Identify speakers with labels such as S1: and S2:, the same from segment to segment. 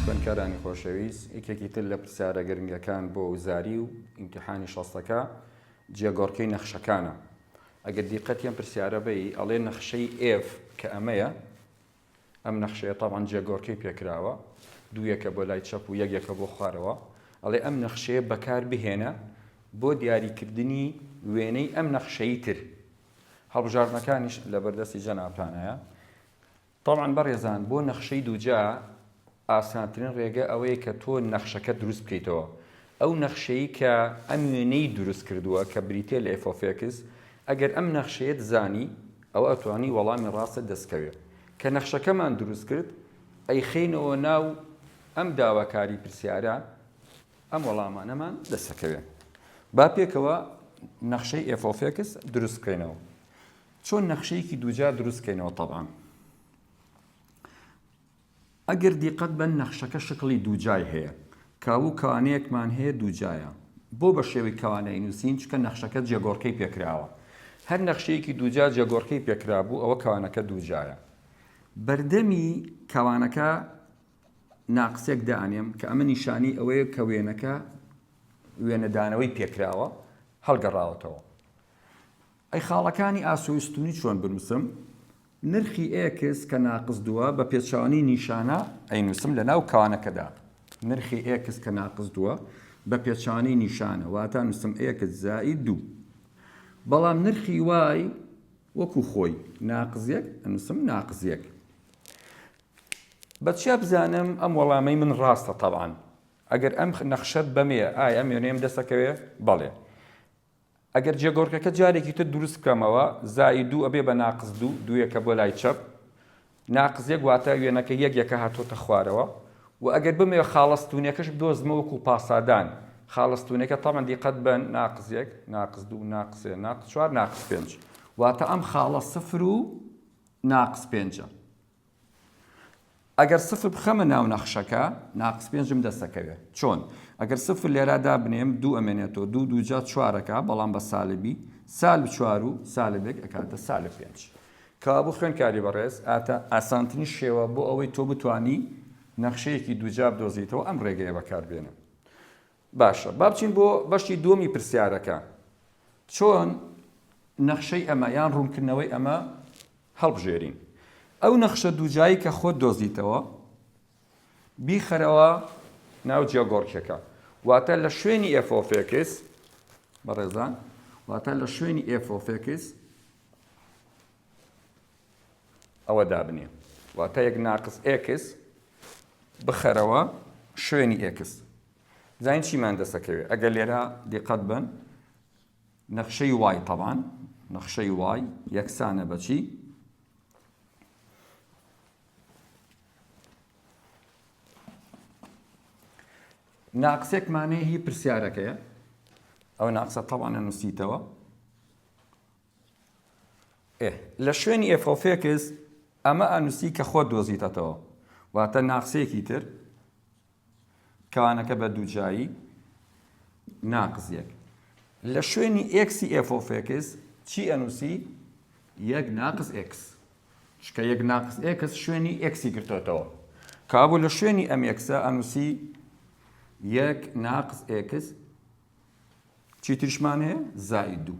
S1: خوێندکارانی خۆشەویست یەکێکی تر لە پرسیارە گرنگەکان بۆ وزاری و ئیمتیحانی شەستەکە جێگۆڕکەی نەخشەکانە. ئەگەر دیقەتیان پرسیارە بی ئەڵێ نەخشەی F کە ئەمەیە، ئەم نەخشەیە تاوان جێگۆڕکەی پێکراوە، دوویەکە بۆ لای چەپ و یەکێکە بۆ خوارەوە، ئەڵێ ئەم نەخشەیە بەکار بهێنە بۆ دیاریکردنی وێنەی ئەم نەخشەی تر. هەڵبژاردنەکانیش لە بەردەستی جەنابانەیە. طبعاً بەڕێزان بۆ نەخشەی دووجا ئاسانترین ڕێگە ئەوەیە کە تۆ نەخشەکە دروست بکەیتەوە. ئەو نەخشەی کە ئەم وێنەی دروست کردووە کە بریتێ لە F(x) ئەگەر ئەم نەخشەیەت زانی ئەوە ئەتوانی وەڵامی ڕاستە دەستکەوێت. کە نەخشەکەمان دروست کرد ئەیخەینەوە ناو ئەم داواکاری پرسیارە، ئەم وەڵامانەمان دەستەکەوێت. با پێکەوە نەخشەی F(x) دروست بکەینەوە. چۆن نەخشەیەکی دووجا دروست بکەینەوە؟ طبعاً ئەگەر دیقەت بن نەخشەکە شکڵی دووجای هەیە، کاو کەوانەیەکمان هەیە دووجایە، بۆ بە شێوەی کەوانەی نووسین چکە نەخشەکە جێگۆڕکەی پێکراوە. هەر نەخشەیەکی دووجا جێگۆڕکەی پێکرابوو ئەوە کەوانەکە دووجایە. بەردەمی کەوانەکە ناقسێک دانێم کە ئەمە نیشانی ئەوەیە کە وێنەکە وێنەدانەوەی پێکراوە هەڵگەڕاوەتەوە. ئەی خاڵەکانی ئاسۆیستونی چۆن بنووسم؟ نرخی X کە ناقس دووە بە پێچوانی نیشانە ئەینووسم لە ناو کەوانەکەدا. نرخی X کە ناقس دووە بە پێچوانی نیشانە واتە نووسم X زائید 2. بەڵام نرخی Y وەکو خۆی ناقس 1 ئەنووسم ناقس 1. بەچیا بزانم ئەم وەڵامەی من ڕاستە؟ طبعاً ئەگەر ئەم نەخشەت بەمەیە ئایا ئەم وێنەیەم دەستەکەوێ؟ بەڵێ. ئەگەر جێگۆڕکەکە جارێکی تر دروست بکەمەوە زائید 2 ئەبێ بە ناقس 2، دوویەکە بۆ لای چەپ، ناقس 1 واتە وێنەکە یەکێکە هاتۆتە خوارەوە. و ئەگەر بمەوێ خاڵستونیەکەش بدۆزمە وەکو پاسادان، خاڵستونیەکە تەمەن دیقەت بن ناقس 1 ناقس 2 ناقس 3 ناقس 4 ناقس 5 واتە ئەم خاڵە سفر و ناقس 5. ئەگەر سفر بخەمە ناو نەخشەکە ناقس 5م دەستەکەوێت. چۆن؟ ئەگەر سفر لێرەدا بنێم 2 ئەمێنێتەوە، 2 دووجا 4ەکە بەڵام بە سالبی، سالب 4 و سالب 1 ئەکاتە سالب 5. کەوابوو خوێندکاری بەڕێز ئاتە ئاسانترین شێوە بۆ ئەوەی تۆ بتوانی نەخشەیەکی دووجا بدۆزیتەوە ئەم ڕێگەیە بەکاربێنە. باشە، با بچین بۆ بەشی دووەمی پرسیارەکە. چۆن نەخشەی ئەمە یان ڕوونکردنەوەی ئەمە هەڵبژێرین؟ ئەو نەخشە دووجایی کە خۆت دۆزیتەوە بیخەرەوە ناو جێگۆڕکێکە، واتە لە شوێنی F(x) بەڕێزان، واتە لە شوێنی F(x) ئەوە دابنێ، واتە یەک ناقس X بخەرەوە شوێنی X. زین چیمان دەستەکەوێت؟ ئەگەر لێرە دیقەت بن نەخشەی Y طبعاً نەخشەی Y یەکسانە بەچی؟ ناقسێکمانەیە هی پرسیارەکەیە، ئەو ناقسە طبعاً نووسیتەوە. لە شوێنی F(x) ئەمە ئەنووسی کە خۆت دۆزیتەوە، واتە ناقسێکی تر کەوانەکە بە دووجایی ناقس 1. لە شوێنی X F(x) چی ئەنووسی؟ یەک ناقس X، چکە یەک ناقس X شوێنی Xی گرتوێتەوە. کابوو لە شوێنی ئەم Xە ئەنووسی یەک ناقس X چی ترشمان هەیە؟ زائید 2.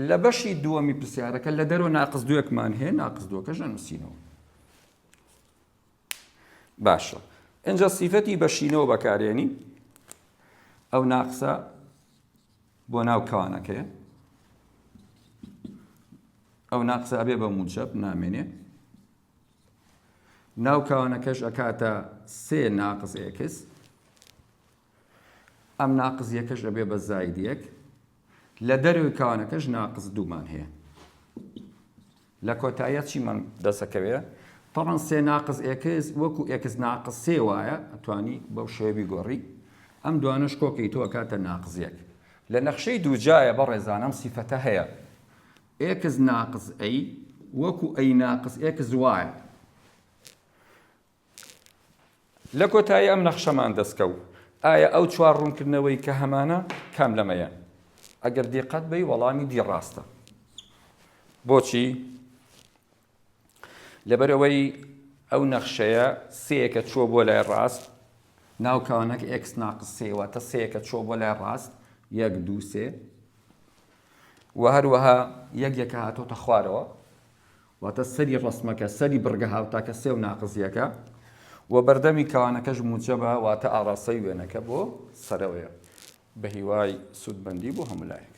S1: لە بەشی دووەمی پرسیارەکە لە دەرەوە ناقس 2مان هەیە، ناقس 2کەش ئەنووسینەوە. باشە، ئەنجا سیفەتی بەشینەوە بەکارێنی. ئەو ناقسە بۆ ناو کەوانەکەیە، ئەو ناقسە ئەبێ بە موجب نامێنێ، ناو کەوانەکەش ئەکاتە 3 ناقس X، ئەم ناقس 1کەش ئەبێ بە زائید 1، لە دەروی کەوانەکەش ناقس 2مان هەیە. لە کۆتاییەت چیمان دەستەکەوێ؟ طبعاً 3 ناقس X وەکو X ناقس 3 وایە ئەتوانی بەو شێوە بیگۆڕی، ئەم دوانەش کۆکەیتەوە ئەکاتە ناقس 1. لە نەخشەی دووجایە بەڕێزانم سیفەتە هەیە X ناقس A وەکو A ناقس X وایە. لە کۆتایی ئەم نەخشەمان دەستکەوت. ئایا ئەو چوار ڕوونکردنەوەی کە هەمانە کام لەمەیە؟ ئەگەر دیقەت بی وەڵامی دی ڕاستە. بۆچی؟ لەبەرەوەی ئەو نەخشەیە سێیەکە چووە بۆ لای ڕاست ناو کەوانەکە x ناقس سێ واتە سێیەکە چووە بۆ لای ڕاست 1 2 3 و هەروەها یەکێکە هاتۆتە خوارەوە واتە سەری ڕەسمەکە سەری بڕگە هاوتاکە سێ و ناقس یەکە و بەردەمی کەوانەکەش موجەبە واتە ئاڕاستەی وێنەکە بۆ سەرەوەیە بە هیوای سوودبەندی بۆ هەموو لایەک.